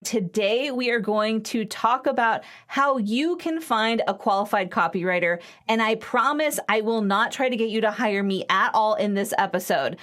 Today, we are going to talk about how you can find a qualified copywriter, and I promise I will not try to get you to hire me at all in this episode.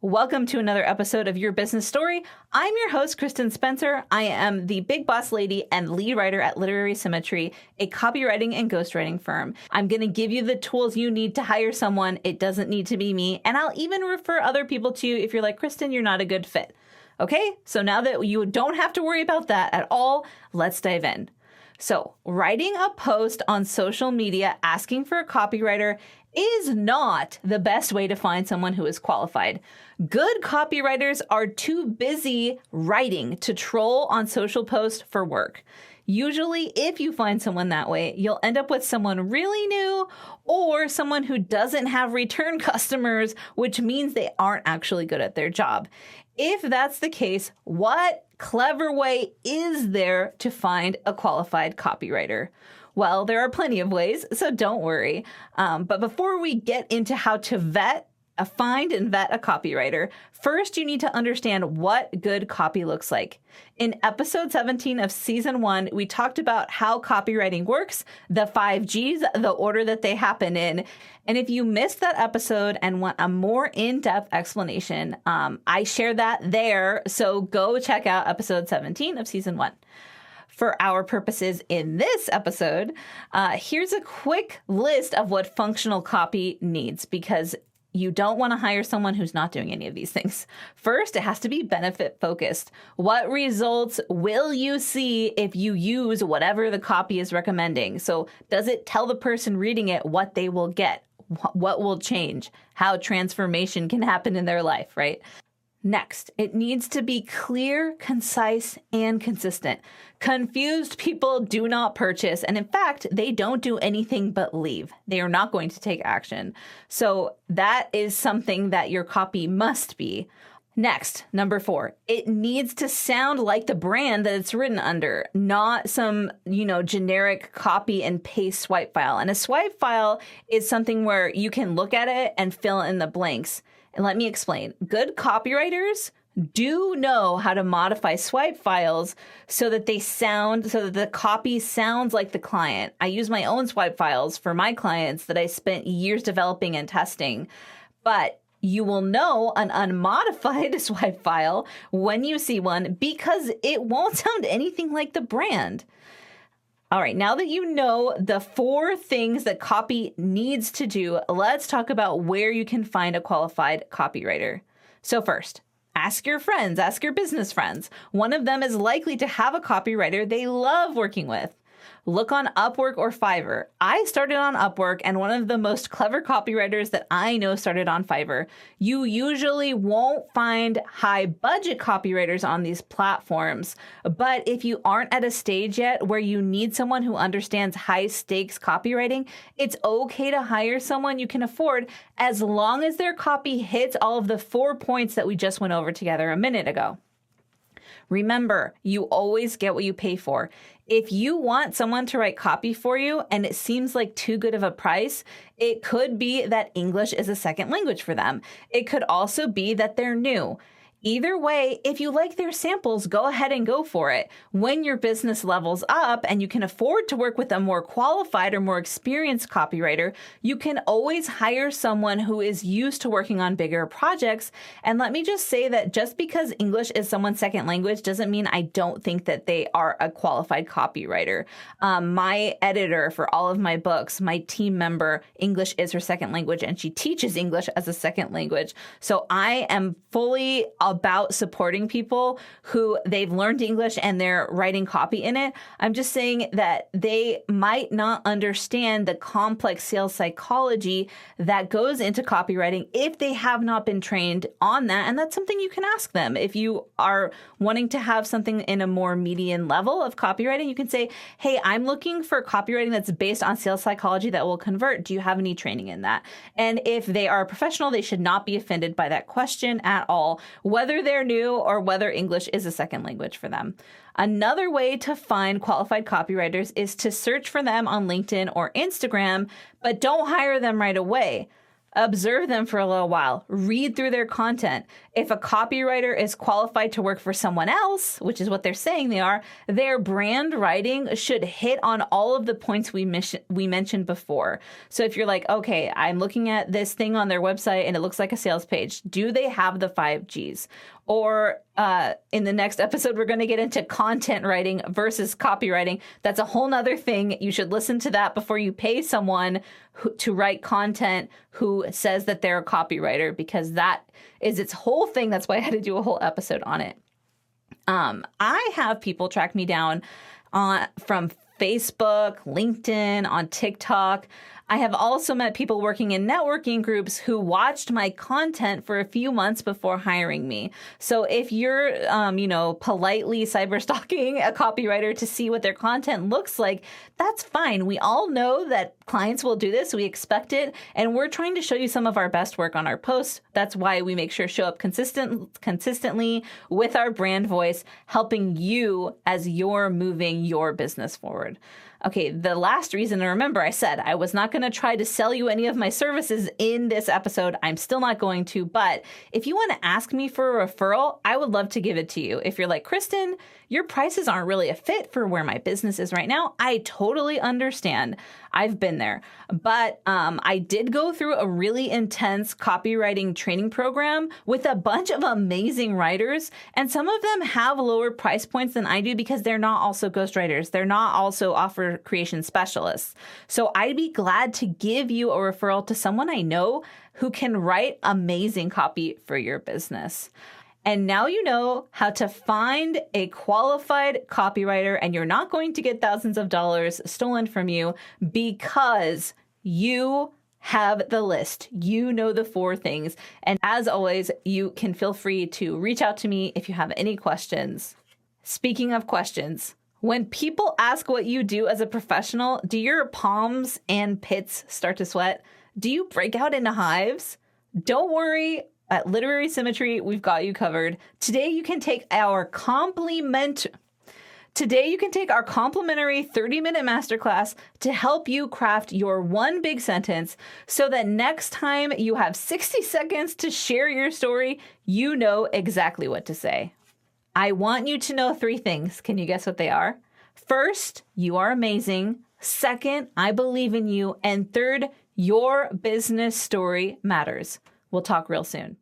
Welcome to another episode of Your Business Story. I'm your host, Kristin Spencer. I am the big boss lady and lead writer at Literary Symmetry, a copywriting and ghostwriting firm. I'm going to give you the tools you need to hire someone. It doesn't need to be me. And I'll even refer other people to you if you're like, Kristin, you're not a good fit. Okay, so now that you don't have to worry about that at all, let's dive in. So writing a post on social media asking for a copywriter is not the best way to find someone who is qualified. Good copywriters are too busy writing to troll on social posts for work. Usually, if you find someone that way, you'll end up with someone really new or someone who doesn't have return customers, which means they aren't actually good at their job. If that's the case, what clever way is there to find a qualified copywriter? Well, there are plenty of ways, so don't worry. But before we get into how to find and vet a copywriter, first you need to understand what good copy looks like. In episode 17 of season 1, we talked about how copywriting works, the 5 Gs, the order that they happen in. And if you missed that episode and want a more in-depth explanation, I share that there. So go check out episode 17 of season 1. For our purposes in this episode, here's a quick list of what functional copy needs, because you don't want to hire someone who's not doing any of these things. First, it has to be benefit focused. What results will you see if you use whatever the copy is recommending? So does it tell the person reading it what they will get, what will change, how transformation can happen in their life, right? Next, it needs to be clear, concise, and consistent. Confused people do not purchase, and in fact, they don't do anything but leave. They are not going to take action. So that is something that your copy must be. Next, number 4, it needs to sound like the brand that it's written under, not some, generic copy and paste swipe file. And a swipe file is something where you can look at it and fill in the blanks. And let me explain. Good copywriters do know how to modify swipe files so that the copy sounds like the client. I use my own swipe files for my clients that I spent years developing and testing. But you will know an unmodified swipe file when you see one because it won't sound anything like the brand. All right, now that you know the 4 things that copy needs to do, let's talk about where you can find a qualified copywriter. So first, ask your friends, ask your business friends. One of them is likely to have a copywriter they love working with. Look on Upwork or Fiverr. I started on Upwork, and one of the most clever copywriters that I know started on Fiverr. You usually won't find high budget copywriters on these platforms, but if you aren't at a stage yet where you need someone who understands high stakes copywriting, it's okay to hire someone you can afford as long as their copy hits all of the 4 points that we just went over together a minute ago. Remember, you always get what you pay for. If you want someone to write copy for you and it seems like too good of a price, it could be that English is a second language for them. It could also be that they're new. Either way, if you like their samples, go ahead and go for it. When your business levels up and you can afford to work with a more qualified or more experienced copywriter, you can always hire someone who is used to working on bigger projects. And let me just say that just because English is someone's second language doesn't mean I don't think that they are a qualified copywriter. My editor for all of my books, my team member, English is her second language, and she teaches English as a second language. So I am fully about supporting people who they've learned English and they're writing copy in it. I'm just saying that they might not understand the complex sales psychology that goes into copywriting if they have not been trained on that. And that's something you can ask them. If you are wanting to have something in a more median level of copywriting, you can say, hey, I'm looking for copywriting that's based on sales psychology that will convert. Do you have any training in that? And if they are a professional, they should not be offended by that question at all. Whether whether they're new or whether English is a second language for them. Another way to find qualified copywriters is to search for them on LinkedIn or Instagram, but don't hire them right away. Observe them for a little while. Read through their content. If a copywriter is qualified to work for someone else, which is what they're saying they are, their brand writing should hit on all of the points we mentioned before. So if you're like, okay, I'm looking at this thing on their website and it looks like a sales page, do they have the 5 Gs? Or in the next episode, we're going to get into content writing versus copywriting. That's a whole nother thing. You should listen to that before you pay someone to write content who says that they're a copywriter, because that is its whole thing. That's why I had to do a whole episode on it. I have people track me down from Facebook, LinkedIn, on TikTok. I have also met people working in networking groups who watched my content for a few months before hiring me. So if you're, politely cyber stalking a copywriter to see what their content looks like, that's fine. We all know that clients will do this. We expect it. And we're trying to show you some of our best work on our posts. That's why we make sure to show up consistently with our brand voice, helping you as you're moving your business forward. Okay, the last reason, and remember, I said I was not going to try to sell you any of my services in this episode. I'm still not going to, but if you want to ask me for a referral, I would love to give it to you. If you're like, Kristin, your prices aren't really a fit for where my business is right now, I totally understand. I've been there. But I did go through a really intense copywriting training program with a bunch of amazing writers. And some of them have lower price points than I do because they're not also ghostwriters. They're not also offer creation specialists. So I'd be glad to give you a referral to someone I know who can write amazing copy for your business. And now you know how to find a qualified copywriter, and you're not going to get thousands of dollars stolen from you because you have the list. You know the 4 things. And as always, you can feel free to reach out to me if you have any questions. Speaking of questions, when people ask what you do as a professional, do your palms and pits start to sweat? Do you break out into hives? Don't worry. At Literary Symmetry, we've got you covered. Today, you can take our complimentary 30-minute masterclass to help you craft your one big sentence so that next time you have 60 seconds to share your story, you know exactly what to say. I want you to know 3 things. Can you guess what they are? First, you are amazing. Second, I believe in you. And third, your business story matters. We'll talk real soon.